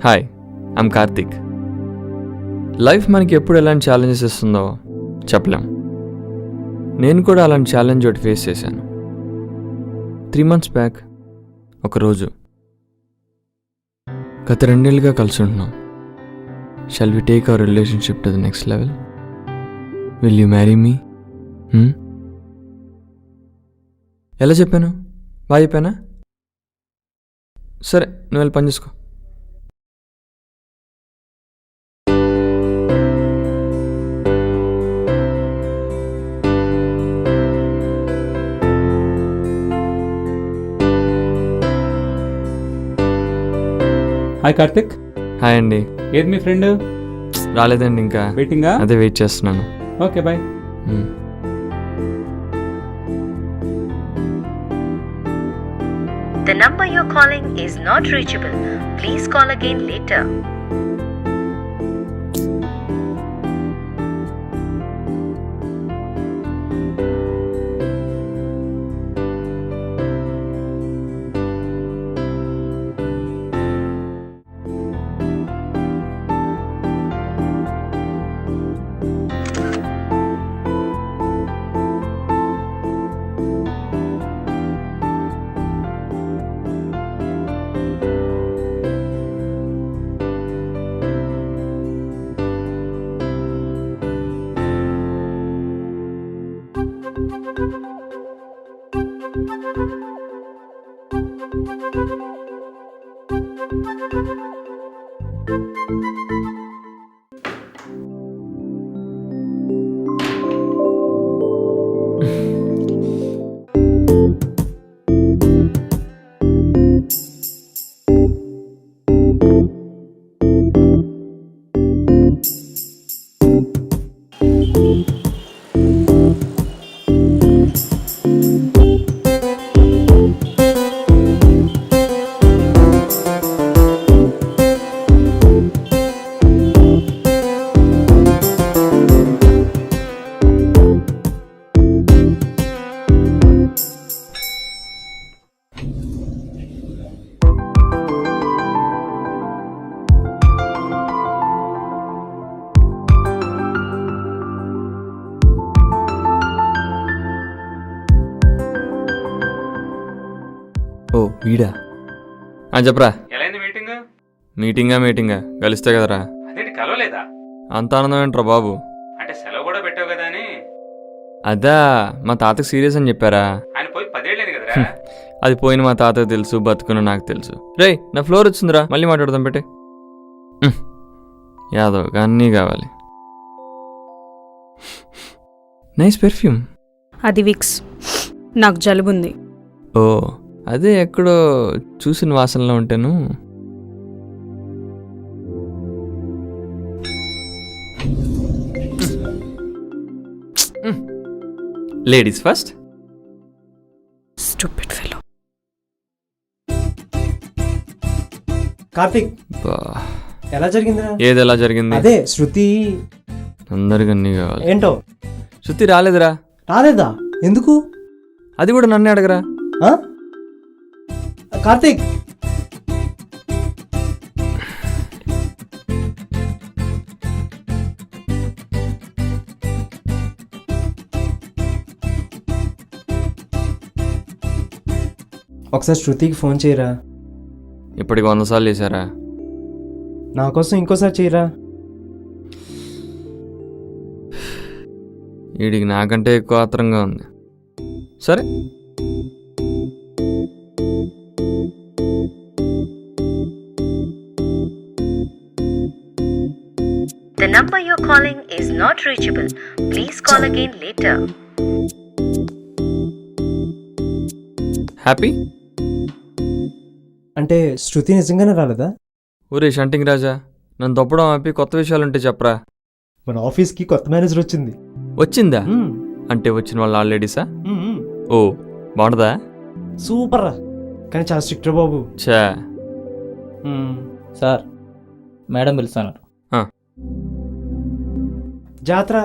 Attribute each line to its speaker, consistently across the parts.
Speaker 1: Hi, I'm Karthik. Life మనకి ఎప్పుడు ఎలాంటి ఛాలెంజెస్ ఇస్తుందో చెప్పలేం. నేను కూడా అలాంటి ఛాలెంజ్ ఒకటి ఫేస్ చేశాను. 3 months బ్యాక్ ఒకరోజు, గత 2 నెలలుగా కలిసి ఉంటున్నాం. Shall we take our relationship to the next level? Will you marry me? ఎలా చెప్పాను? బాగా చెప్పానా? సరే, నువ్వు వెళ్ళి పని చేసుకో.
Speaker 2: హాయ్ కార్తిక్.
Speaker 1: హాయ్ అండి.
Speaker 2: ఏది మీ ఫ్రెండ్?
Speaker 1: రాలేదండి ఇంకా.
Speaker 2: వెయిటింగా?
Speaker 1: అదే వెయిట్ చేస్తున్నాను.
Speaker 2: Okay, bye.
Speaker 3: The number you're calling is not reachable. Please call again later.
Speaker 1: ఓ వీడా? చెప్పరా.
Speaker 2: ఎలా అయింది మీటింగ్?
Speaker 1: మీటింగా కలిస్తే కదరా.
Speaker 2: అదేంటి కలవలేదా?
Speaker 1: అంత ఆనందం ఏంట్రా బాబు?
Speaker 2: అంటే సెలవు కూడా పెట్టావు కదా అని.
Speaker 1: అదా, మా తాతకు సీరియస్ అని చెప్పారా.
Speaker 2: ఆయన పోయి 10 ఏళ్ళని కదరా.
Speaker 1: అది పోయిన మా తాతకు తెలుసు, బతుకున్న నాకు తెలుసు. రేయ్, నా ఫ్లోర్ వచ్చిందిరా, మళ్ళీ మాట్లాడదాం పెట్టే. యాదవ్ అన్నీ కావాలి. Nice perfume.
Speaker 4: అది విక్స్. నాకు జలుబుంది.
Speaker 1: ఓ, అదే ఎక్కడో చూసిన వాసనలో ఉంటాను. Ladies first.
Speaker 4: Stupid fellow.
Speaker 5: Karthik, ఎలా జరిగిందిరా?
Speaker 1: ఏది ఎలా జరిగింది?
Speaker 5: అదే శృతి.
Speaker 1: అందరికి అన్నీ కావాలి.
Speaker 5: ఏంటో
Speaker 1: శృతి రాలేదురా.
Speaker 5: రాలేదా? ఎందుకు?
Speaker 1: అది కూడా నన్నే అడగరా.
Speaker 5: కార్తిక్, ఒకసారి శృతికి ఫోన్ చేయరా.
Speaker 1: ఇప్పటికి 100 సార్లు చేశారా?
Speaker 5: నా కోసం ఇంకోసారి చేయరా.
Speaker 1: వీడికి నాకంటే ఎక్కువ ఆత్రంగా ఉంది. సరే,
Speaker 3: The number you're calling is not reachable. Please call again later.
Speaker 1: Happy.
Speaker 5: అంటే శృతి నిజంగానే రాలేదా?
Speaker 1: ఊరే షంటింగ్ రాజా, నన్ను తప్పడం ఆపి కొత్త విషయాలుంటే చెప్పరా.
Speaker 5: మన ఆఫీస్కి కొత్త మేనేజర్ వచ్చింది.
Speaker 1: వచ్చిందా? అంటే వచ్చిన వాళ్ళు ఆల్రెడీసా? ఓ, బాగుంటుందా?
Speaker 5: సూపర్ రా, కానీ చాలా స్ట్రిక్ట్ బాబు.
Speaker 1: చా.
Speaker 6: సార్, మేడం పిలుస్తున్నారు.
Speaker 5: జాతర.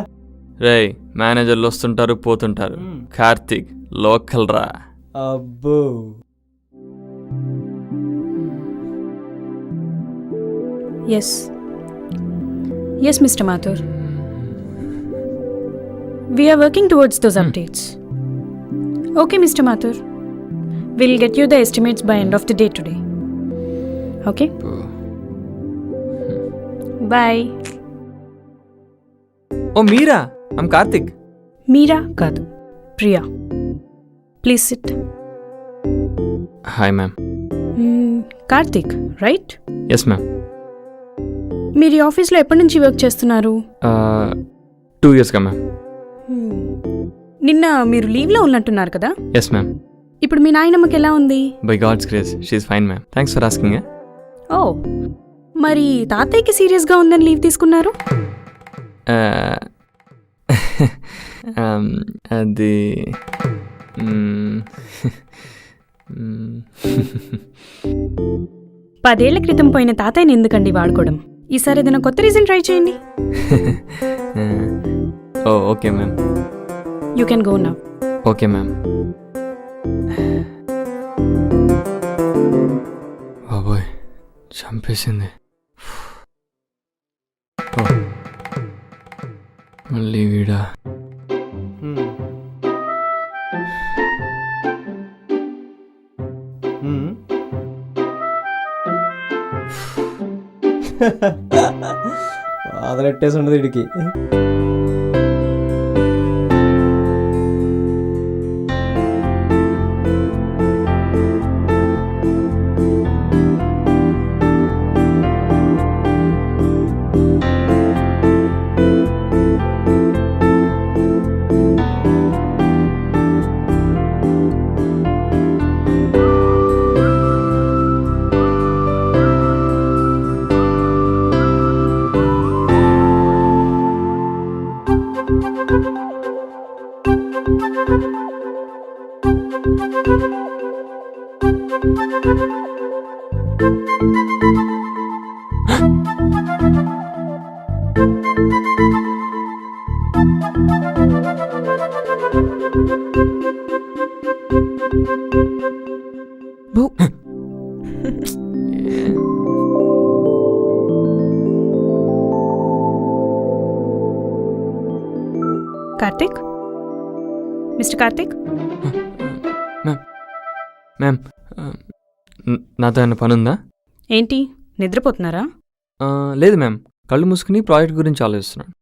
Speaker 1: రేయ్, మేనేజర్లు వస్తుంటారు పోతుంటారు. కార్తీక్ లోకల్ రా.
Speaker 5: అబ్బో.
Speaker 4: Yes. Yes, Mr. Mathur. We are working towards those updates. Okay, Mr. Mathur. We'll get you the estimates by end of the day today. Okay? Bye.
Speaker 1: ఓ మీరా, ఐమ్ కార్తిక్.
Speaker 4: Meera కాదు, Priya. Please sit.
Speaker 1: Hi ma'am.
Speaker 4: Karthik, right?
Speaker 1: Yes ma'am.
Speaker 4: మీరు ఈ ఆఫీస్లో ఎప్పటి నుంచి work చేస్తున్నారు?
Speaker 1: 2 yearsగా ma'am.
Speaker 4: నిన్న మీరు లీవ్లో ఉన్నట్టున్నారు కదా?
Speaker 1: Yes ma'am.
Speaker 4: ఇప్పుడు మీ నాయనమ్మకి ఎలా ఉంది?
Speaker 1: By God's grace she's fine ma'am. Thanks for asking.
Speaker 4: Oh, మరి తాతయ్యకి సీరియస్గా ఉందని లీవ్ తీసుకున్నారు?
Speaker 1: అది
Speaker 4: 10 ఏళ్ల క్రితం పోయిన తాతయ్యని ఎందుకండి వాడుకోవడం? ఈసారి ఏదైనా కొత్త రీజన్ ట్రై చేయండి.
Speaker 1: Oh okay ma'am.
Speaker 4: You can go now.
Speaker 1: Okay ma'am. బాబోయ్, చంపేసింది. మళ్ళీ వీడా?
Speaker 5: అదలెట్టేసి ఉండదు వీడికి.
Speaker 4: కార్తిక్, మిస్టర్ కార్తిక్.
Speaker 1: మ్యామ్, నాతో ఏమైనా పని ఉందా?
Speaker 4: ఏంటి, నిద్రపోతున్నారా?
Speaker 1: లేదు మ్యామ్, కళ్ళు మూసుకుని ప్రాజెక్ట్ గురించి ఆలోచిస్తున్నాను.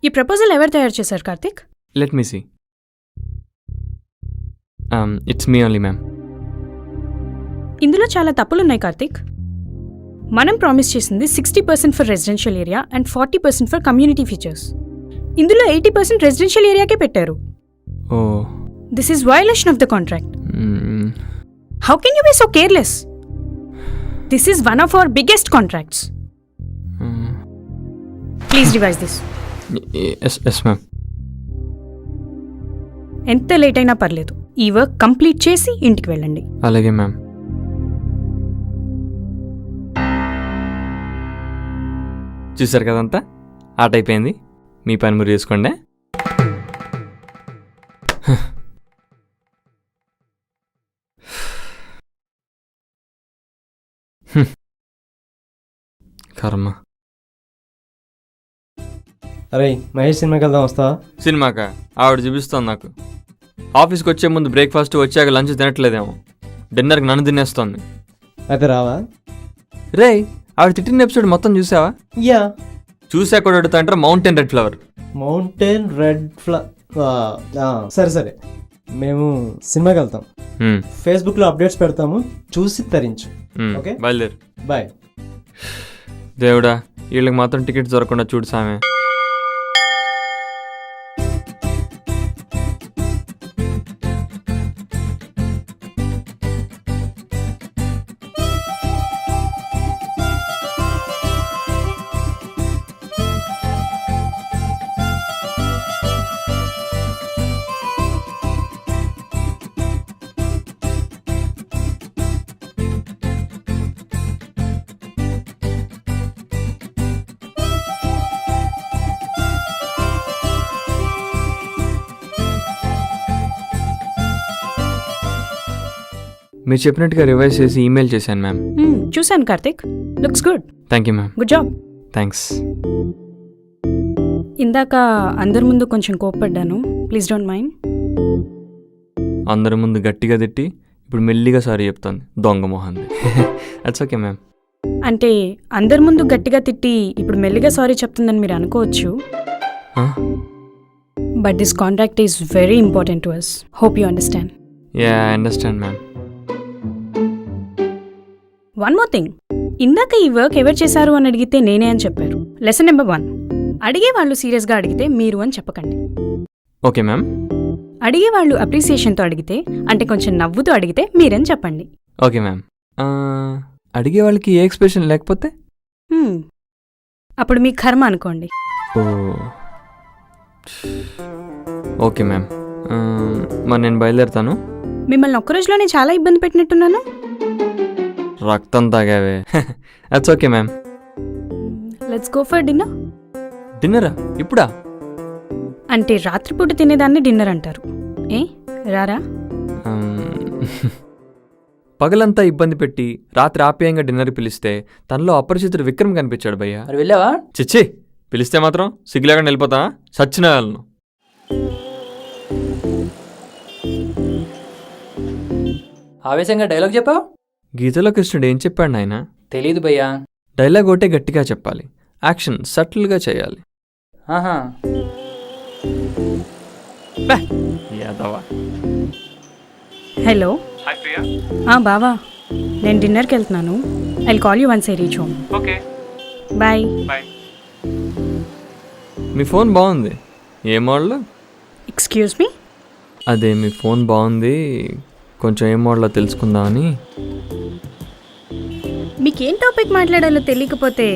Speaker 4: ఈ ప్రపోజల్ ఎవరు తయారు చేశారు Karthik?
Speaker 1: Let me see. It's me only ma'am.
Speaker 4: ఇందులో చాలా తప్పులున్నాయి కార్తిక్. మనం ప్రామిస్ చేసింది 60% for residential area and 40% for community features. ఇందులో 80% రెసిడెన్షియల్ ఏరియాకే పెట్టారు.
Speaker 1: Oh,
Speaker 4: this is violation of the contract. How can you be so careless? This is one of our biggest contracts. Please revise this.
Speaker 1: Yes ma'am.
Speaker 4: ఎంత late అయినా పర్లేదు, ఈ work complete చేసి ఇంటికి వెళ్ళండి.
Speaker 1: అలాగే మ్యామ్. చూసారు కదంతా, ఆట అయిపోయింది. మీ పని మీరు చేసుకోండి. కర్మ.
Speaker 5: అరే మహేష్ సినిమాకి వెళ్దాం, వస్తావా?
Speaker 1: సినిమాకా? ఆవిడ చూపిస్తోంది నాకు. ఆఫీస్కి వచ్చే ముందు బ్రేక్ఫాస్ట్, వచ్చాక లంచ్ తినట్లేదేమో. డిన్నర్కి నన్ను తినేస్తోంది.
Speaker 5: అయితే రావా?
Speaker 1: రే, ఆవిడ తిట్టిన ఎపిసోడ్ మొత్తం చూసావా?
Speaker 5: యా.
Speaker 1: చూసా కూడా అడుగుతా అంటారా mountain red flower.
Speaker 5: Mountain red సరే సరే, మేము సినిమాకి వెళ్తాం. ఫేస్బుక్లో అప్డేట్స్ పెడతాము, చూసి తరించు. ఓకే,
Speaker 1: బయలుదేరు.
Speaker 5: బాయ్.
Speaker 1: దేవుడా, వీళ్ళకి మాత్రం టికెట్స్ దొరకకుండా చూడు సామె. మీరు చెప్పినట్టుగా రివైజ్ చేసి ఈమెయిల్ చేశాను మ్యామ్.
Speaker 4: చూశాను Karthik, looks good.
Speaker 1: Thank you ma'am.
Speaker 4: Good job.
Speaker 1: Thanks.
Speaker 4: ఇందాక అందరి ముందు కొంచెం కోప్పడ్డాను, ప్లీజ్ డోంట్ మైండ్.
Speaker 1: అందరి ముందు గట్టిగా తిట్టి ఇప్పుడు మెల్లిగా సారీ చెప్తాను, దొంగ మొహాన్ని. అట్స్ ఓకే మ్యామ్.
Speaker 4: అంటే అందరి ముందు గట్టిగా తిట్టి ఇప్పుడు మెల్లిగా సారీ చెప్తుందని మీరు అనుకోవచ్చు, but this contract is very important to us. Hope you understand.
Speaker 1: Yeah, I understand ma'am.
Speaker 4: One more thing, ఇందాక ఈ వర్క్ ఎవరు చేశారు అని అడిగితే నేనే అని చెప్పారు. లెసన్ నెంబర్ 1, అడిగే వాళ్ళు సీరియస్గా అడిగితే మీరు అని చెప్పకండి.
Speaker 1: Okay ma'am.
Speaker 4: అడిగే వాళ్ళు అప్రిసియేషన్తో అడిగితే, అంటే కొంచెం నవ్వుతూ అడిగితే మీరని చెప్పండి.
Speaker 1: Okay ma'am. అడిగే వాళ్ళకి ఏ ఎక్స్ప్రెషన్ లేకపోతే
Speaker 4: అప్పుడు మీ కర్మ అనుకోండి.
Speaker 1: ఓ ఓకే మ్యామ్. మరి నేను బయలుదేరుతాను.
Speaker 4: మిమ్మల్ని ఒక్క రోజులోనే చాలా ఇబ్బంది పెట్టినట్టున్నాను.
Speaker 1: రక్తం తాగావే. It's okay ma'am.
Speaker 4: Let's go for dinner.
Speaker 1: డిన్నరా? ఇప్పుడా?
Speaker 4: అంటే రాత్రిపూట తినేదాన్ని డిన్నర్ అంటారు. ఏ రారా?
Speaker 1: పగలంతా ఇబ్బంది పెట్టి రాత్రి ఆప్యాయంగా డిన్నర్ పిలిస్తే తనలో అపరిచితుడు విక్రమ్ కనిపించాడు భయ్యా.
Speaker 6: మరి వెళ్ళావా?
Speaker 1: చిచ్చి, పిలిస్తే మాత్రం సిగ్గులేకుండా వెళ్ళిపోతా? సచ్చిన వాళ్ళను.
Speaker 6: ఆవేశంగా డైలాగ్ చెప్పావు.
Speaker 1: గీతలో కృష్ణుడు ఏం చెప్పాడు నాయన?
Speaker 6: తెలీదు భయ్యా.
Speaker 1: డైలాగ్ ఒకటే గట్టిగా చెప్పాలి, యాక్షన్ సటిల్గా చేయాలి.
Speaker 6: ఆహా.
Speaker 4: హలో.
Speaker 2: హాయ్ ప్రియా.
Speaker 4: బావా, నేను డిన్నర్కి వెళ్తున్నాను. I call you once I reach home.
Speaker 2: Okay,
Speaker 4: bye.
Speaker 2: Bye.
Speaker 1: మీ ఫోన్ బాగుంది, ఏ మోడల్?
Speaker 4: Excuse me?
Speaker 1: అదే మీ ఫోన్ బాగుంది, కొంచెం ఏ మోడల్లో తెలుసుకుందామని.
Speaker 4: మీకేం టాపిక్ మాట్లాడాలో తెలియకపోతే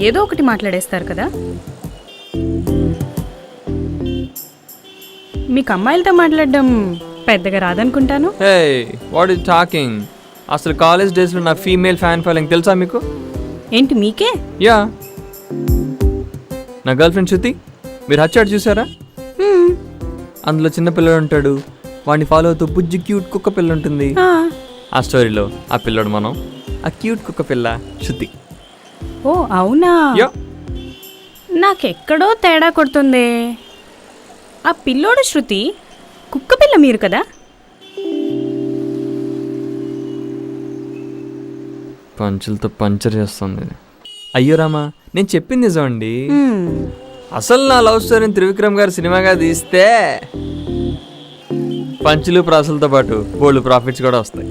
Speaker 4: ఏదో ఒకటి మాట్లాడేస్తారు కదా. మీకు అమ్మాయిలతో మాట్లాడడం పెద్దగా రాదనుకుంటాను.
Speaker 1: హే, వాట్ ఈస్ టాకింగ్? అసలు కాలేజ్ డేస్లో నా ఫీమేల్ ఫ్యాన్ ఫాలోయింగ్ తెలుసా మీకు?
Speaker 4: ఏంటి మీకే?
Speaker 1: యా, నా గర్ల్ ఫ్రెండ్ శృతి. మీరు హచ్చాడు చూసారా? అందులో చిన్న పిల్లడు ఉంటాడు, వాడిని ఫాలో అవుతూ బుజ్జి క్యూట్ కుక్క పిల్ల ఉంటుంది. ఆ స్టోరీలో ఆ పిల్లడు మనం, ఆ క్యూట్ కుక్క పిల్ల శృతి.
Speaker 4: ఓ అవునా?
Speaker 1: యా.
Speaker 4: నాకెక్కడో తేడా కొడుతుందే. ఆ పిల్లోడు శృతి, కుక్క పిల్ల మీరు కదా?
Speaker 1: పంచులతో పంచర్ చేస్తుంది. అయ్యో రామా, నేను చెప్పింది నిజం అండి. అసలు నా లవ్ స్టోరీని త్రివిక్రమ్ గారు సినిమాగా తీస్తే పంచులు ప్రాసులతో పాటు బోల్డ్ ప్రాఫిట్స్ కూడా వస్తాయి.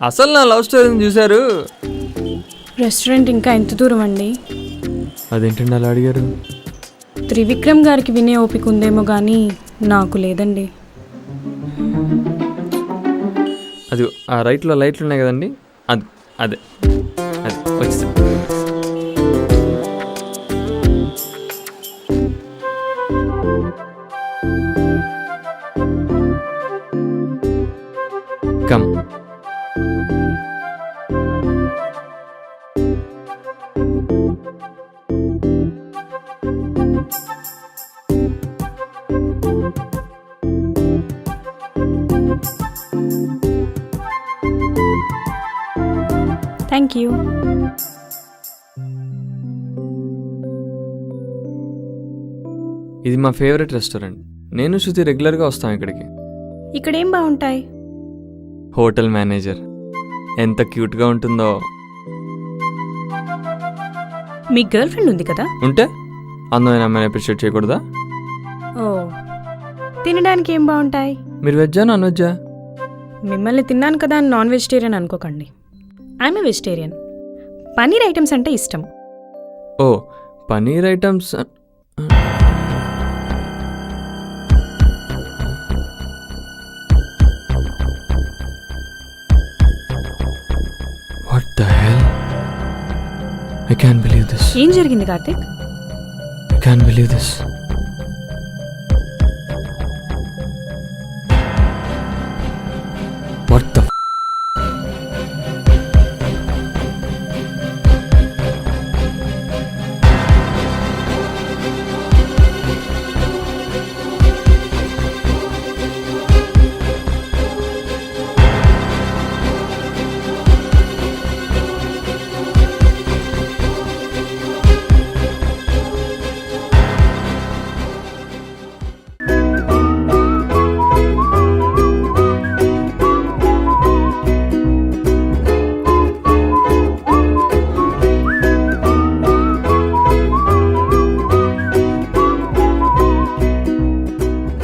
Speaker 1: అసలు నా లవ్ స్టోరీని చూశారు?
Speaker 4: రెస్టారెంట్ ఇంకా ఎంత దూరం అండి?
Speaker 1: అదేంటండి అలా అడిగారు?
Speaker 4: త్రివిక్రమ్ గారికి వినే ఓపిక ఉందేమో కానీ నాకు లేదండి.
Speaker 1: అది ఆ రైట్లో లైట్లు ఉన్నాయి కదండి, అది అదే అది వచ్చి. కమ్.
Speaker 4: Thank you.
Speaker 1: ఇది మా ఫేవరెట్ రెస్టారెంట్. నేను శృతి రెగ్యులర్గా వస్తాం ఇక్కడికి.
Speaker 4: ఇక్కడేం బాగుంటాయి?
Speaker 1: హోటల్ మేనేజర్ ఎంత క్యూట్గా ఉంటుందో.
Speaker 4: మీ గర్ల్ ఫ్రెండ్ ఉంది కదా?
Speaker 1: ఉంటే అందమైన అమ్మాయిని అప్రిషియేట్ చేయకూడదా?
Speaker 4: ఓ, తినడానికి ఏం బాగుంటాయి?
Speaker 1: మీరు వెజ్జా నాన్ వెజ్జా?
Speaker 4: మిమ్మల్ని తిన్నాను కదా అని నాన్ వెజిటేరియన్ అనుకోకండి. I'm a vegetarian. Paneer items అంటే ఇష్టం.
Speaker 1: Oh, paneer items. What the hell? I can't believe this.
Speaker 4: ఏం జరిగింది Karthik?
Speaker 1: I can't believe this.